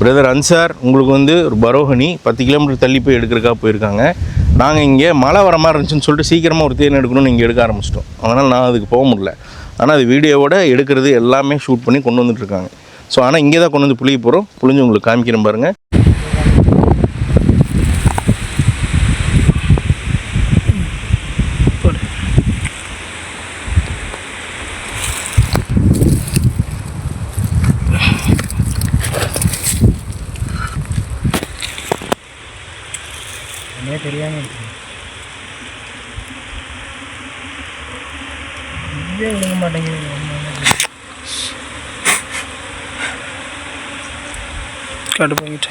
Brother Ansar உங்களுக்கு வந்து ஒரு பரோஹனி 10 கிலோமீட்டர் தள்ளி போய் எடுக்கிறக்காக போயிருக்காங்க. நாங்கள் இங்கே மழை வர மாதிரி இருந்துச்சுன்னு சொல்லிட்டு சீக்கிரமாக ஒரு தேன் எடுக்கணும்னு இங்கே எடுக்க ஆரம்பிச்சிட்டோம். அதனால் நான் அதுக்கு போக முடியல. ஆனால் அது வீடியோவோட எடுக்கிறது எல்லாமே ஷூட் பண்ணி கொண்டு வந்துட்டுருக்காங்க. ஸோ ஆனால் இங்கே தான் கொண்டு வந்து புளிய போகிறோம். புளிஞ்சு உங்களுக்கு காமிக்கிறேன் பாருங்கள். தெரியாமல் இதே விழுக மாட்டேங்குது. காட்டு போயிட்டு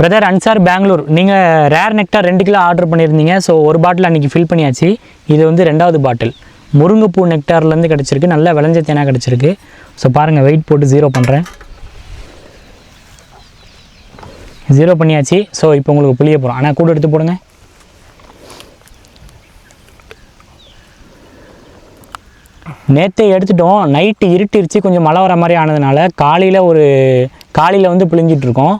பிரதர் அன்சார் பெங்களூர். நீங்கள் ரேர் நெக்டார் 2 கிலோ ஆர்டர் பண்ணியிருந்தீங்க. ஸோ ஒரு பாட்டில் அன்றைக்கி ஃபில் பண்ணியாச்சு. இது வந்து 2வது பாட்டில் முருங்கைப்பூ நெக்டார்லேருந்து கிடச்சிருக்கு. நல்ல விளைஞ்ச தேனாக கிடச்சிருக்கு. ஸோ பாருங்கள், வெயிட் போட்டு 0 பண்ணுறேன். 0 பண்ணியாச்சு. ஸோ இப்போ உங்களுக்கு புளிய போகிறோம். ஆனால் கூட எடுத்து போடுங்க. நேற்றே எடுத்துட்டோம். நைட்டு இருட்டிருச்சு, கொஞ்சம் மழை வர மாதிரி ஆனதுனால காலையில் வந்து பிழிஞ்சிட்ருக்கோம்.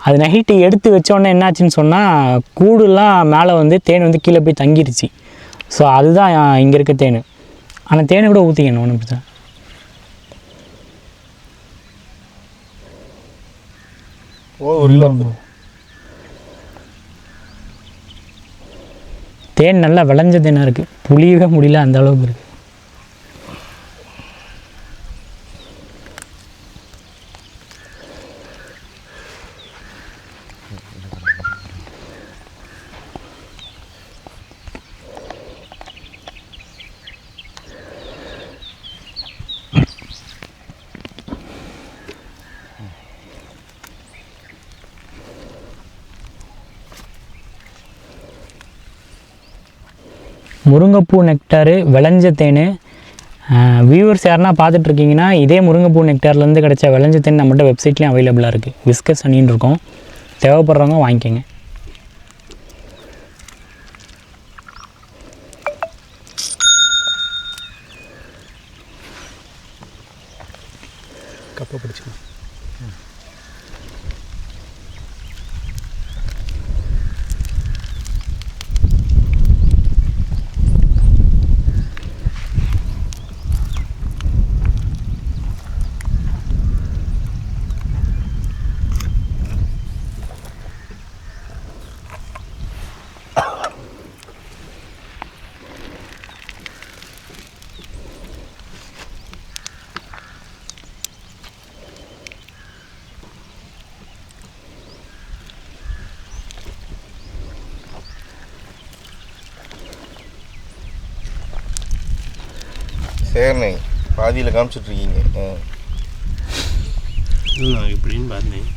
அது நைட்டு எடுத்து வச்சோன்னே என்னாச்சுன்னு சொன்னால் கூடுலாம் மேலே வந்து தேன் வந்து கீழே போய் தங்கிருச்சு. ஸோ அதுதான் இங்கே இருக்க தேன். ஆனால் தேனை கூட ஊற்றிக்கணும், ஒன்றும் பிரச்சனை. தேன் நல்லா விளைஞ்ச தேனாக இருக்குது. புளியவே முடியல, அந்த அளவுக்கு இருக்குது. முருங்கைப்பூ நெக்டாரு விளைஞ்ச தேன். வியூவர்ஸ் யாருன்னா பார்த்துட்ருக்கீங்கன்னா இதே முருங்கைப்பூ நெக்டார்லேருந்து கிடச்ச விளைஞ்ச தேன் நம்மகிட்ட வெப்சைட்லேயும் அவைலபிளாக இருக்குது. விஸ்கஸ் ஹனின்னு இருக்கும். தேவைப்படுறவங்க வாங்கிக்கோங்க. கப்பை பிடிச்சிக்கணும். சரிண்ணே, பாதியில் காமிச்சிட்ருக்கீங்க. எப்படின்னு பார்த்தேன்.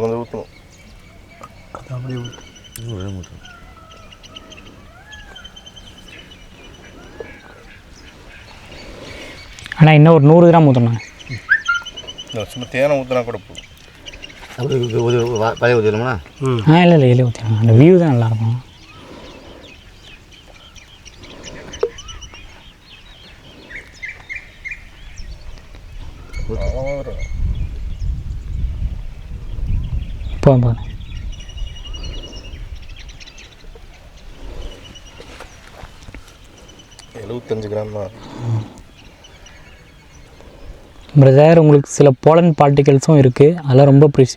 கொஞ்சம் ஊற்றணும். அது அப்படியே ஊற்று. ஆனால் இன்னும் ஒரு 100 கிராம் ஊற்றணும். சும்மா தேனை ஊற்றினா கூட போதும். அப்படி பழைய ஊற்றிடணுமா? இல்லை இதில் ஊற்றிடணும். அந்த வியூ தான் நல்லாயிருக்கும். போதும் 75 கிராம் தான். பிரதர், உங்களுக்கு சில போலன் பார்ட்டிகல்ஸும் இருக்குது, அதெல்லாம் ரொம்ப ப்ரீஸ்.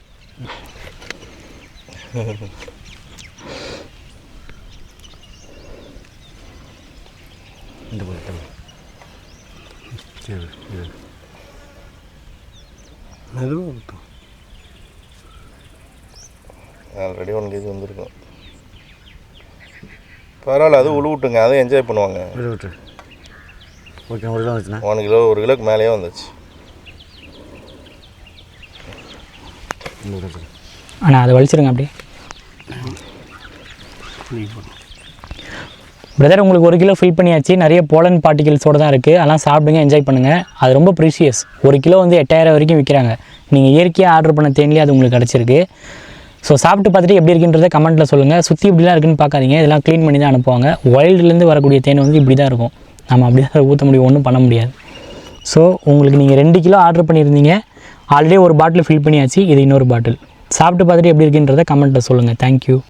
மெதுவாக ஊற்றும். ஆல்ரெடி 1 kg வந்துருக்கும். பரவாயில்ல, அது உழுவிட்டுங்க, அதை என்ஜாய் பண்ணுவாங்க. விட்டு ஓகே. 1 கிலோ வந்துச்சுண்ணா. 1 கிலோக்கு மேலேயே வந்துச்சு. ஆனால் அதை வலிச்சிருங்க அப்படியே. பிரதர், உங்களுக்கு 1 கிலோ ஃபில் பண்ணியாச்சு. நிறைய போலன் பார்ட்டிகல்ஸோடு தான் இருக்குது. அதெல்லாம் சாப்பிடுங்க, என்ஜாய் பண்ணுங்கள். அது ரொம்ப ப்ரீஷியஸ். 1 கிலோ வந்து 8000 வரைக்கும் விற்கிறாங்க. நீங்கள் இயற்கையாக ஆர்டர் பண்ண தேன்லேயே அது உங்களுக்கு கிடச்சிருக்கு. ஸோ சாப்பிட்டு பார்த்துட்டு எப்படி இருக்குன்றதை கமெண்ட்டில் சொல்லுங்கள். சுற்றி இப்படிலாம் இருக்குன்னு பார்க்காதீங்க, இதெல்லாம் க்ளீன் பண்ணி தான் அனுப்புவாங்க. வைல்டுலேருந்து வரக்கூடிய தேன் வந்து இப்படி தான் இருக்கும். நம்ம அப்படி தான் ஊற்ற முடியும், ஒன்றும் பண்ண முடியாது. ஸோ உங்களுக்கு நீங்கள் 2 கிலோ ஆர்டர் பண்ணியிருந்தீங்க, ஆல்ரெடி ஒரு பாட்டில் ஃபில் பண்ணியாச்சு. இது இன்னொரு பாட்டில். சாப்பிட்டு பார்த்துட்டு எப்படி இருக்குன்றதை கமெண்ட்டில் சொல்லுங்கள். தேங்க்யூ.